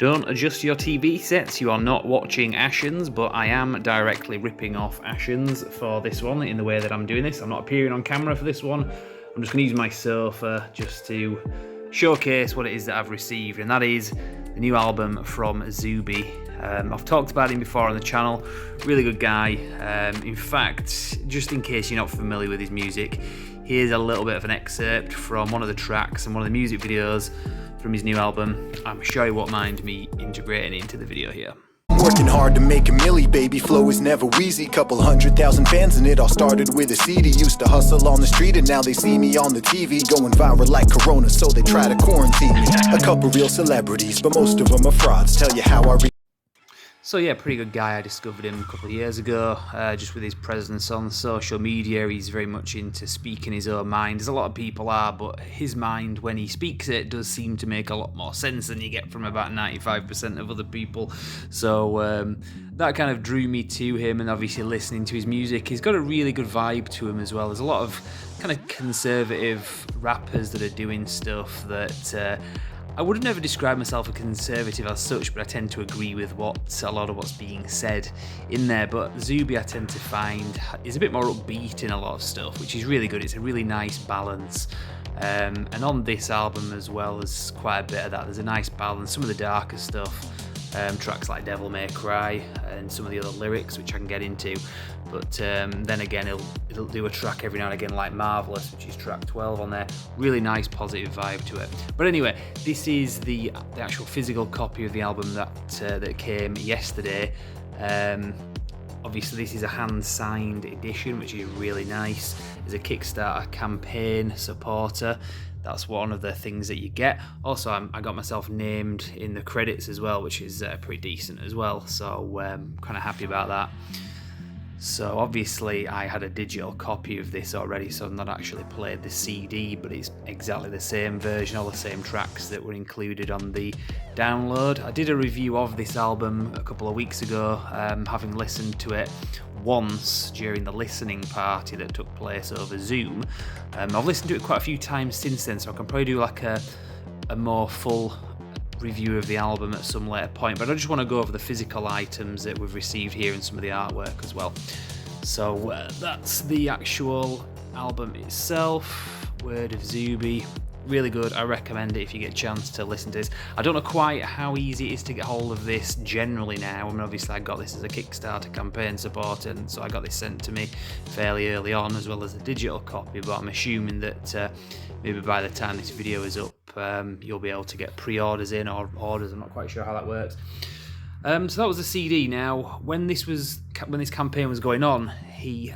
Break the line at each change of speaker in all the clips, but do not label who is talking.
Don't adjust your TV sets, you are not watching Ashens, but I am directly ripping off Ashens for this one in the way that I'm doing this. I'm not appearing on camera for this one. I'm just going to use my sofa just to showcase what it is that I've received, and that is the new album from Zuby. I've talked about him before on the channel. Really good guy. In fact, just in case you're not familiar with his music, here's a little bit of an excerpt from one of the tracks and one of the music videos from his new album. I'm sure you won't mind me integrating it into the video here.
Working hard to make a milli, baby, flow is never wheezy. Couple 100,000 fans and it all started with a CD. Used to hustle on the street and now they see me on the TV. Going viral like Corona, so they try to quarantine me. A couple real celebrities, but most of them are frauds. Tell you how I
So yeah, pretty good guy. I discovered him a couple of years ago, just with his presence on social media. He's very much into speaking his own mind, as a lot of people are, but his mind, when he speaks it, does seem to make a lot more sense than you get from about 95% of other people. So that kind of drew me to him, and obviously listening to his music. He's got a really good vibe to him as well. There's a lot of kind of conservative rappers that are doing stuff that... I would never describe myself a conservative as such, but I tend to agree with a lot of what's being said in there. But Zuby, I tend to find, is a bit more upbeat in a lot of stuff, which is really good. It's a really nice balance. And on this album as well, there's quite a bit of that. There's a nice balance. Some of the darker stuff, tracks like Devil May Cry, and some of the other lyrics, which I can get into. But then again, it'll do a track every now and again like Marvelous, which is track 12 on there. Really nice, positive vibe to it. But anyway, this is the actual physical copy of the album that came yesterday. Obviously, this is a hand-signed edition, which is really nice. There's a Kickstarter campaign supporter. That's one of the things that you get. Also, I got myself named in the credits as well, which is pretty decent as well. So kind of happy about that. So obviously I had a digital copy of this already, so I've not actually played the CD, but it's exactly the same version, all the same tracks that were included on the download. I did a review of this album a couple of weeks ago, having listened to it once during the listening party that took place over Zoom. I've listened to it quite a few times since then, so I can probably do like a more full review of the album at some later point, but I just want to go over the physical items that we've received here and some of the artwork as well. So that's the actual album itself. Word of Zuby, really good. I recommend it if you get a chance to listen to this. I don't know quite how easy it is to get hold of this generally now. I mean, obviously I got this as a Kickstarter campaign support, and so I got this sent to me fairly early on, as well as a digital copy, but I'm assuming that maybe by the time this video is up, you'll be able to get pre-orders in, or orders. I'm not quite sure how that works. So that was the CD. Now, when this campaign was going on, he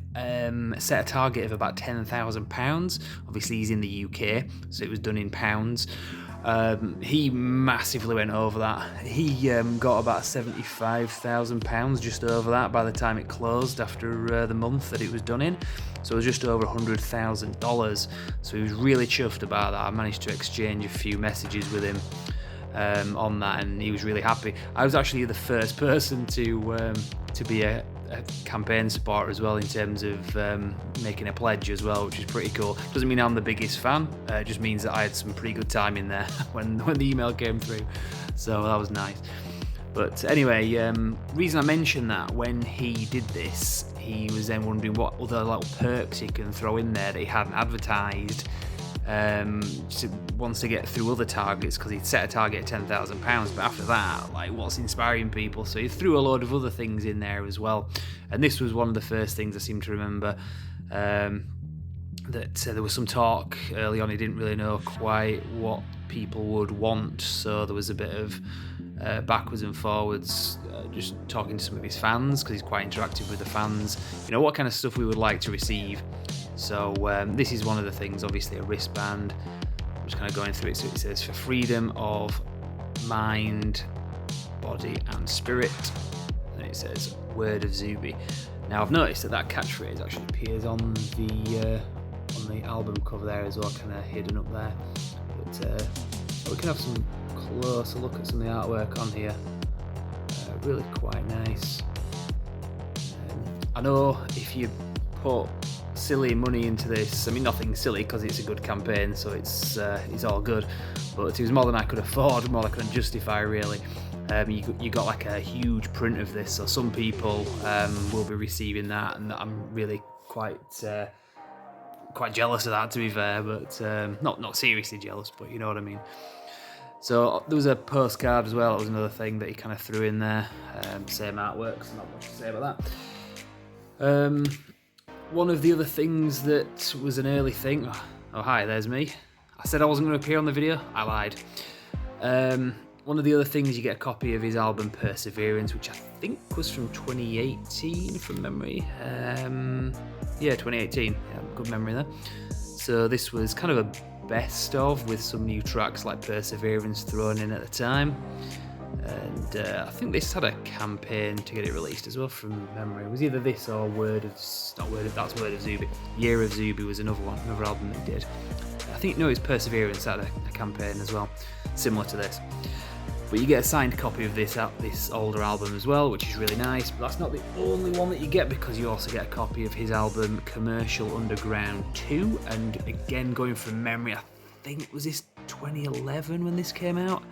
set a target of about £10,000. Obviously, he's in the UK, so it was done in pounds. He massively went over that. He got about £75,000, just over that, by the time it closed after the month that it was done in. So it was just over $100,000. So he was really chuffed about that. I managed to exchange a few messages with him on that, and he was really happy. I was actually the first person to be a campaign supporter as well, in terms of making a pledge as well, which is pretty cool. Doesn't mean I'm the biggest fan, it just means that I had some pretty good time in there when the email came through, so that was nice. But anyway, reason I mentioned that, when he did this, he was then wondering what other little perks he can throw in there that he hadn't advertised, wants to get through other targets, because he'd set a target at £10,000, but after that, like, what's inspiring people? So he threw a load of other things in there as well, and this was one of the first things I seem to remember, that there was some talk early on. He didn't really know quite what people would want, so there was a bit of backwards and forwards, just talking to some of his fans, because he's quite interactive with the fans, what kind of stuff we would like to receive. So this is one of the things, obviously a wristband. I'm just kind of going through it. So it says, for freedom of mind, body and spirit. And it says, word of Zuby. Now I've noticed that catchphrase actually appears on the album cover there as well, kind of hidden up there. But we can have some closer look at some of the artwork on here. Really quite nice. I know if you put silly money into this, I mean, nothing silly because it's a good campaign, so it's all good, but it was more than I could afford, more than I could justify really. You got like a huge print of this, so some people will be receiving that, and I'm really quite jealous of that, to be fair, but not seriously jealous, but you know what I mean. So there was a postcard as well. That was another thing that he kind of threw in there. Same artwork, so not much to say about that. One of the other things that was an early thing. Oh hi, there's me. I said I wasn't going to appear on the video. I lied. One of the other things, you get a copy of his album Perseverance, which I think was from 2018 from memory. Yeah, 2018. Yeah, good memory there. So this was kind of a best of, with some new tracks like Perseverance thrown in at the time. And I think this had a campaign to get it released as well from memory. It was either this or that's Word of Zuby. Year of Zuby was another album they did. I think, no, it's Perseverance had a campaign as well, similar to this. But you get a signed copy of this older album as well, which is really nice. But that's not the only one that you get, because you also get a copy of his album Commercial Underground 2. And again, going from memory, I think, was this 2011 when this came out?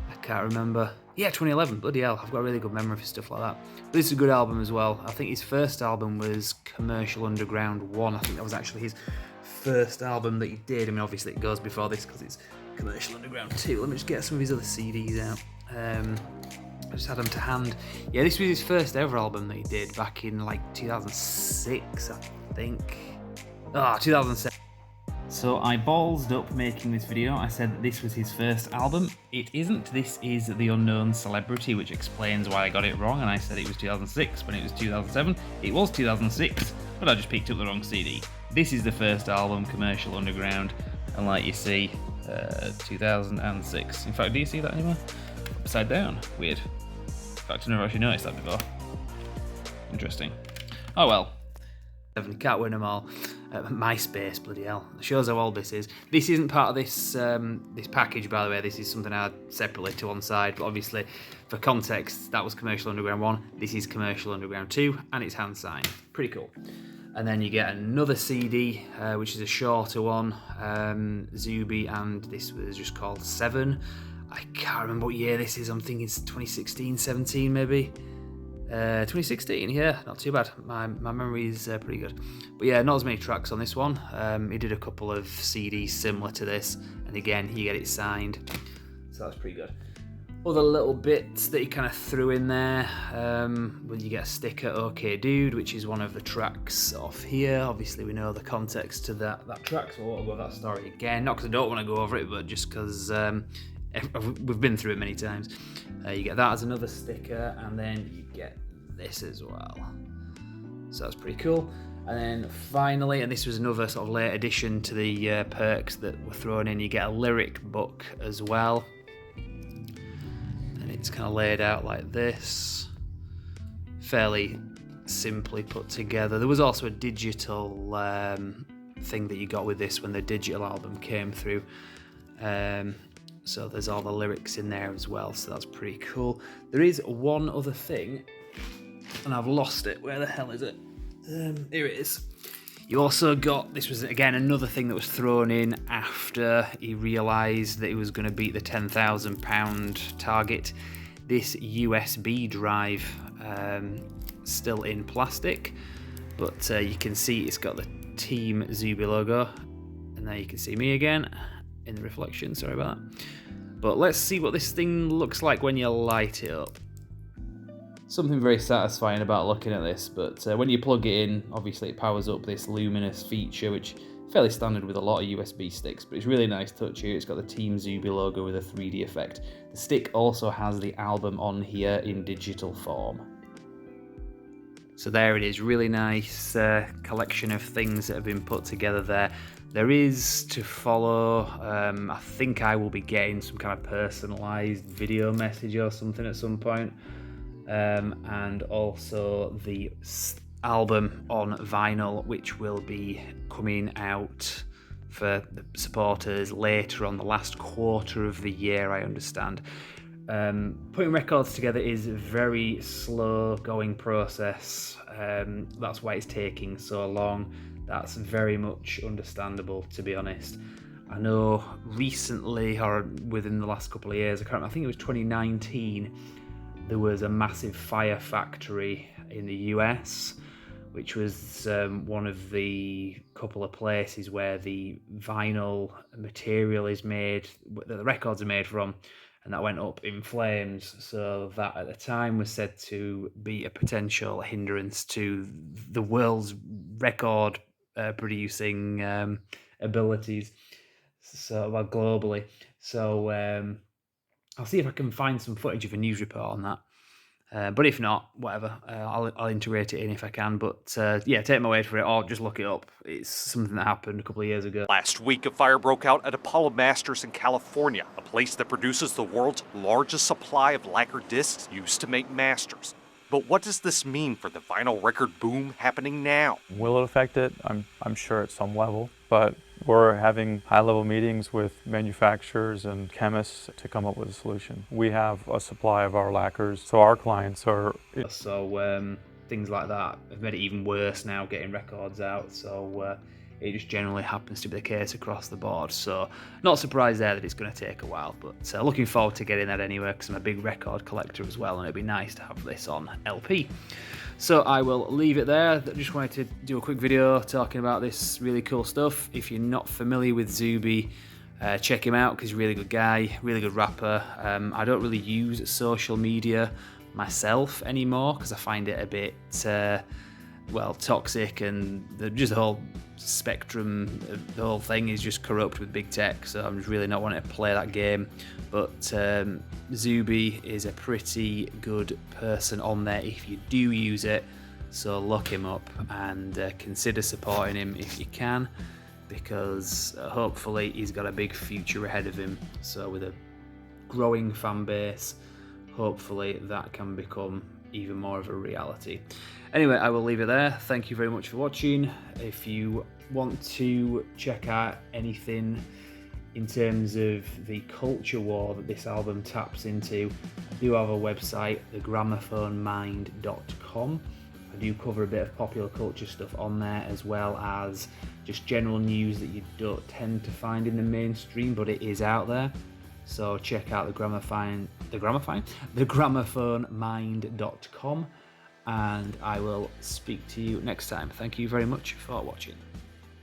I can't remember. Yeah, 2011. Bloody hell, I've got a really good memory for stuff like that. But this is a good album as well. I think his first album was Commercial Underground 1. I think that was actually his first album that he did. I mean, obviously it goes before this because it's Commercial Underground 2. Let me just get some of his other CDs out. I just had them to hand. Yeah, this was his first ever album that he did back in like 2006, I think. 2007. So I ballsed up making this video. I said that this was his first album. It isn't. This is The Unknown Celebrity, which explains why I got it wrong, and I said it was 2006 when it was 2007. It was 2006, but I just picked up the wrong CD. This is the first album, Commercial Underground, and like you see, 2006. In fact, do you see that anywhere? Upside down. Weird. In fact, I never actually noticed that before. Interesting. Oh well. You can't win them all. MySpace, bloody hell. It shows how old this is. This isn't part of this this package, by the way. This is something I had separately to one side. But obviously, for context, that was Commercial Underground 1. This is Commercial Underground 2, and it's hand signed. Pretty cool. And then you get another CD, which is a shorter one, Zuby, and this was just called 7. I can't remember what year this is. I'm thinking it's 2016, 17 maybe. 2016, yeah, not too bad. My memory is pretty good. But yeah, not as many tracks on this one. He did a couple of CDs similar to this, and again, you get it signed. So that's pretty good. Other little bits that he kind of threw in there, when you get a sticker, OK Dude, which is one of the tracks off here. Obviously, we know the context to that track, so I won't go over that story again. Not because I don't want to go over it, but just because we've been through it many times. You get that as another sticker, and then you get this as well. So that's pretty cool. And then finally, and this was another sort of late addition to the perks that were thrown in, you get a lyric book as well. And it's kind of laid out like this. Fairly simply put together. There was also a digital thing that you got with this when the digital album came through. So there's all the lyrics in there as well, so that's pretty cool. There is one other thing, and I've lost it. Where the hell is it? Here it is. You also got, this was again another thing that was thrown in after he realised that he was going to beat the £10,000 target. This USB drive, still in plastic, but you can see it's got the Team Zuby logo, and there you can see me again in the reflection, sorry about that. But let's see what this thing looks like when you light it up. Something very satisfying about looking at this, but when you plug it in, obviously it powers up this luminous feature, which is fairly standard with a lot of USB sticks, but it's really nice touch here. It's got the Team Zuby logo with a 3D effect. The stick also has the album on here in digital form. So there it is, really nice collection of things that have been put together there. There is to follow, I think I will be getting some kind of personalised video message or something at some point. And also the album on vinyl, which will be coming out for the supporters later on, the last quarter of the year, I understand. Putting records together is a very slow going process. That's why it's taking so long. That's very much understandable, to be honest. I know recently, or within the last couple of years, I think it was 2019, there was a massive fire factory in the US, which was one of the couple of places where the vinyl material is made, that the records are made from, and that went up in flames. So that at the time was said to be a potential hindrance to the world's record producing abilities, so well, globally. So I'll see if I can find some footage of a news report on that. But if not, whatever, I'll integrate it in if I can. But yeah, take my word for it, or just look it up. It's something that happened a couple of years ago.
Last week, a fire broke out at Apollo Masters in California, a place that produces the world's largest supply of lacquer discs used to make masters. But what does this mean for the vinyl record boom happening now?
Will it affect it? I'm sure at some level, but we're having high-level meetings with manufacturers and chemists to come up with a solution. We have a supply of our lacquers, so our clients are...
So things like that have made it even worse now, getting records out. So it just generally happens to be the case across the board. So not surprised there that it's going to take a while, but looking forward to getting that anyway, because I'm a big record collector as well, and it'd be nice to have this on LP. So I will leave it there. Just wanted to do a quick video talking about this really cool stuff. If you're not familiar with Zuby, check him out, because he's a really good guy, really good rapper. I don't really use social media myself anymore, because I find it a bit well, toxic, and just the whole spectrum, the whole thing is just corrupt with big tech, so I'm just really not wanting to play that game. But Zuby is a pretty good person on there if you do use it, so look him up and consider supporting him if you can, because hopefully he's got a big future ahead of him. So with a growing fan base, hopefully that can become even more of a reality. Anyway, I will leave it there. Thank you very much for watching. If you want to check out anything in terms of the culture war that this album taps into, I do have a website, thegramophonemmind.com. I do cover a bit of popular culture stuff on there, as well as just general news that you don't tend to find in the mainstream, but it is out there. So check out thegramophonemmind.com, and I will speak to you next time. Thank you very much for watching.